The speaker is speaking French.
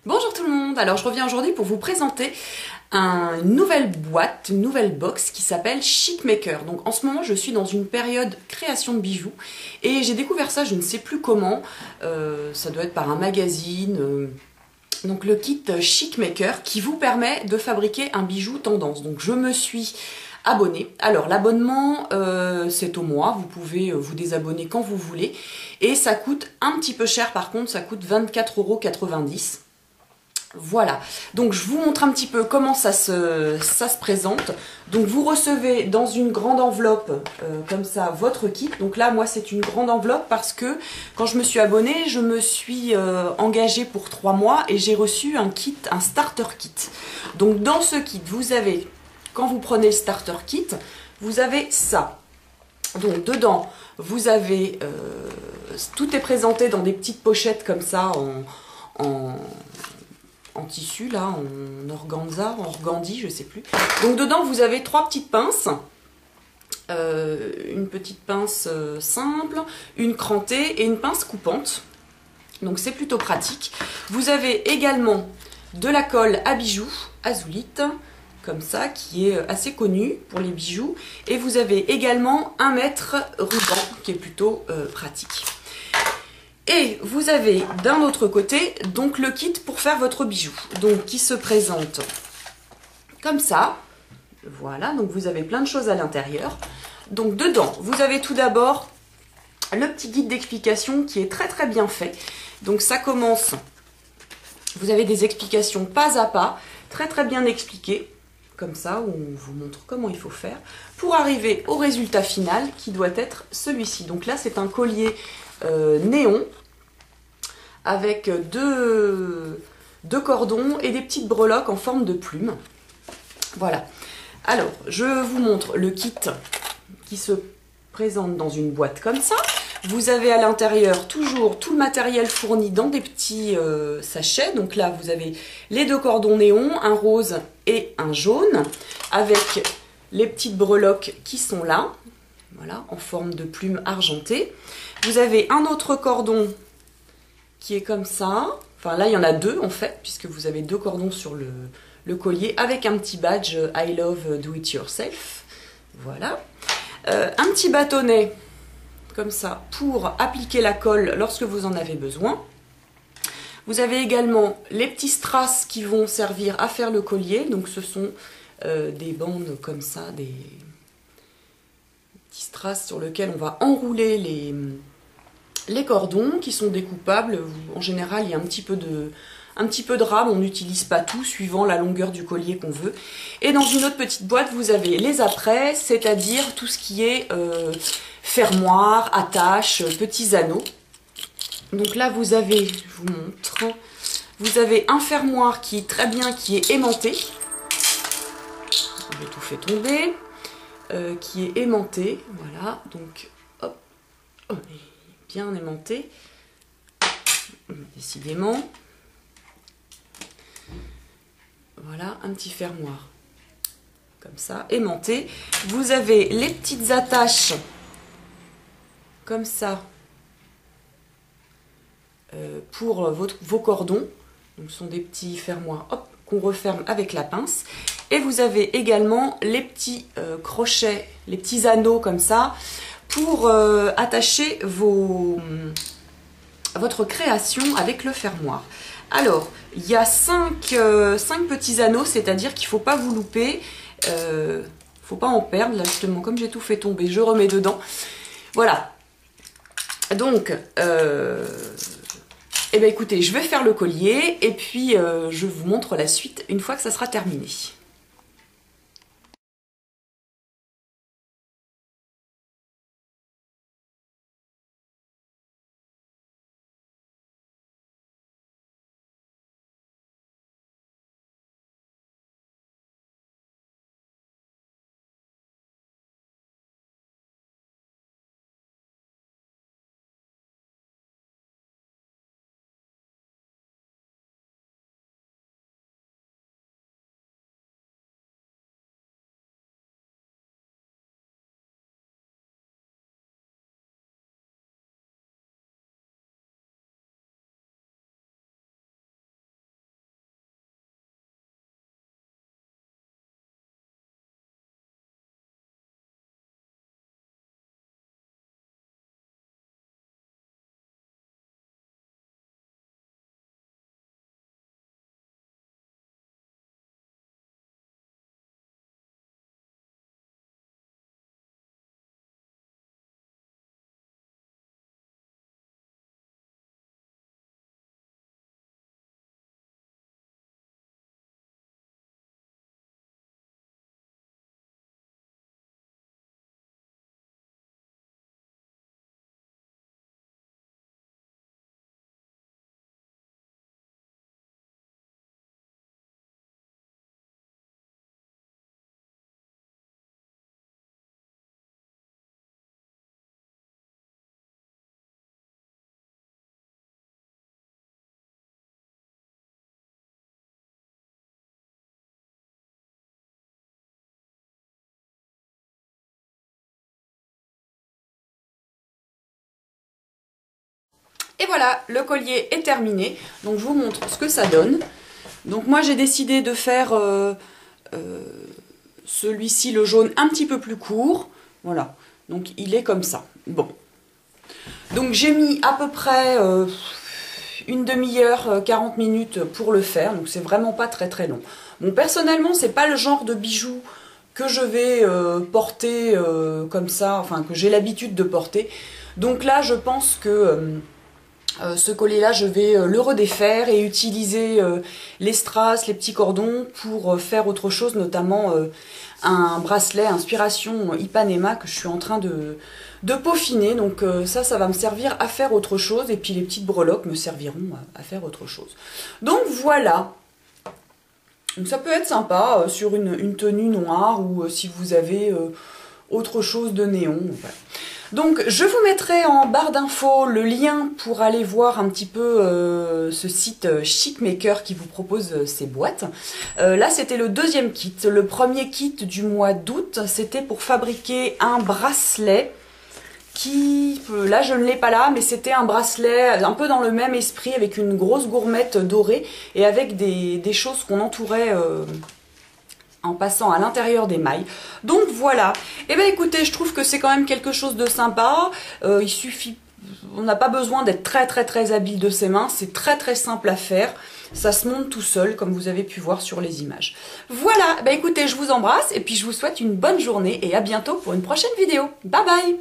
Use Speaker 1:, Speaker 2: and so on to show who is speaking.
Speaker 1: Bonjour tout le monde, alors je reviens aujourd'hui pour vous présenter une nouvelle boîte, une nouvelle box qui s'appelle Chic Maker. Donc en ce moment je suis dans une période création de bijoux et j'ai découvert ça, je ne sais plus comment, ça doit être par un magazine, donc le kit Chic Maker qui vous permet de fabriquer un bijou tendance. Donc je me suis abonnée. Alors l'abonnement c'est au mois, vous pouvez vous désabonner quand vous voulez et ça coûte un petit peu cher, par contre ça coûte 24,90 €. Voilà, donc je vous montre un petit peu comment ça se présente. Donc vous recevez dans une grande enveloppe, comme ça, votre kit. Donc là, moi, c'est une grande enveloppe parce que quand je me suis abonnée, je me suis engagée pour 3 mois et j'ai reçu un kit, un starter kit. Donc dans ce kit, vous avez, quand vous prenez le starter kit, vous avez ça. Donc dedans, vous avez, tout est présenté dans des petites pochettes comme ça, en tissu, là, en organza, en organdie, je sais plus. Donc dedans, vous avez 3 petites pinces. Une petite pince simple, une crantée et une pince coupante. Donc c'est plutôt pratique. Vous avez également de la colle à bijoux, azulite, comme ça, qui est assez connue pour les bijoux. Et vous avez également un mètre ruban, qui est plutôt pratique. Et vous avez d'un autre côté donc le kit pour faire votre bijou, donc qui se présente comme ça. Voilà, donc vous avez plein de choses à l'intérieur. Donc dedans, vous avez tout d'abord le petit guide d'explication qui est très bien fait. Donc ça commence, vous avez des explications pas à pas, très bien expliquées, comme ça, où on vous montre comment il faut faire, pour arriver au résultat final qui doit être celui-ci. Donc là, c'est un collier néon, avec deux cordons et des petites breloques en forme de plume. Voilà. Alors, je vous montre le kit qui se présente dans une boîte comme ça. Vous avez à l'intérieur toujours tout le matériel fourni dans des petits sachets. Donc là, vous avez les 2 cordons néons, un rose et un jaune, avec les petites breloques qui sont là, voilà, en forme de plume argentée. Vous avez un autre cordon qui est comme ça. Enfin là, il y en a 2 en fait, puisque vous avez 2 cordons sur le collier, avec un petit badge I love do it yourself. Voilà. Un petit bâtonnet, comme ça, pour appliquer la colle lorsque vous en avez besoin. Vous avez également les petits strass qui vont servir à faire le collier. Donc ce sont des bandes comme ça, des petits strass sur lesquels on va enrouler les cordons qui sont découpables. En général, il y a un petit peu de rame, on n'utilise pas tout suivant la longueur du collier qu'on veut. Et dans une autre petite boîte, vous avez les apprêts, c'est-à-dire tout ce qui est fermoir, attache, petits anneaux. Donc là, vous avez, je vous montre, vous avez un fermoir qui est très bien, qui est aimanté. J'ai tout fait tomber. Qui est aimanté, voilà, donc hop, bien aimanté, décidément. Voilà, un petit fermoir comme ça, aimanté. Vous avez les petites attaches comme ça pour vos cordons. Donc ce sont des petits fermoirs, hop, qu'on referme avec la pince. Et vous avez également les petits crochets, les petits anneaux comme ça, pour attacher votre création avec le fermoir. Alors, il y a 5 petits anneaux, c'est-à-dire qu'il ne faut pas vous louper, il ne faut pas en perdre. Là, justement, comme j'ai tout fait tomber, je remets dedans. Voilà. Donc, eh bien, écoutez, je vais faire le collier et puis je vous montre la suite une fois que ça sera terminé. Et voilà, le collier est terminé. Donc je vous montre ce que ça donne. Donc moi j'ai décidé de faire celui-ci, le jaune, un petit peu plus court. Voilà, donc il est comme ça. Bon. Donc j'ai mis à peu près une demi-heure, 40 minutes pour le faire. Donc c'est vraiment pas très très long. Bon, personnellement, c'est pas le genre de bijoux que je vais porter comme ça, enfin que j'ai l'habitude de porter. Donc là, je pense que ce collier-là, je vais le redéfaire et utiliser les strass, les petits cordons pour faire autre chose, notamment un bracelet inspiration Ipanema que je suis en train de peaufiner. Donc ça va me servir à faire autre chose et puis les petites breloques me serviront à faire autre chose. Donc voilà. Donc ça peut être sympa sur une tenue noire ou si vous avez autre chose de néon. Voilà. Donc je vous mettrai en barre d'infos le lien pour aller voir un petit peu ce site Chicmaker qui vous propose ces boîtes. Là c'était le deuxième kit. Le premier kit du mois d'août, c'était pour fabriquer un bracelet qui, là je ne l'ai pas là, mais c'était un bracelet un peu dans le même esprit avec une grosse gourmette dorée et avec des choses qu'on entourait en passant à l'intérieur des mailles. Donc voilà. Et bien écoutez, je trouve que c'est quand même quelque chose de sympa. Il suffit, on n'a pas besoin d'être très habile de ses mains. C'est très simple à faire. Ça se monte tout seul, comme vous avez pu voir sur les images. Voilà. Ben écoutez, je vous embrasse et puis je vous souhaite une bonne journée et à bientôt pour une prochaine vidéo. Bye bye.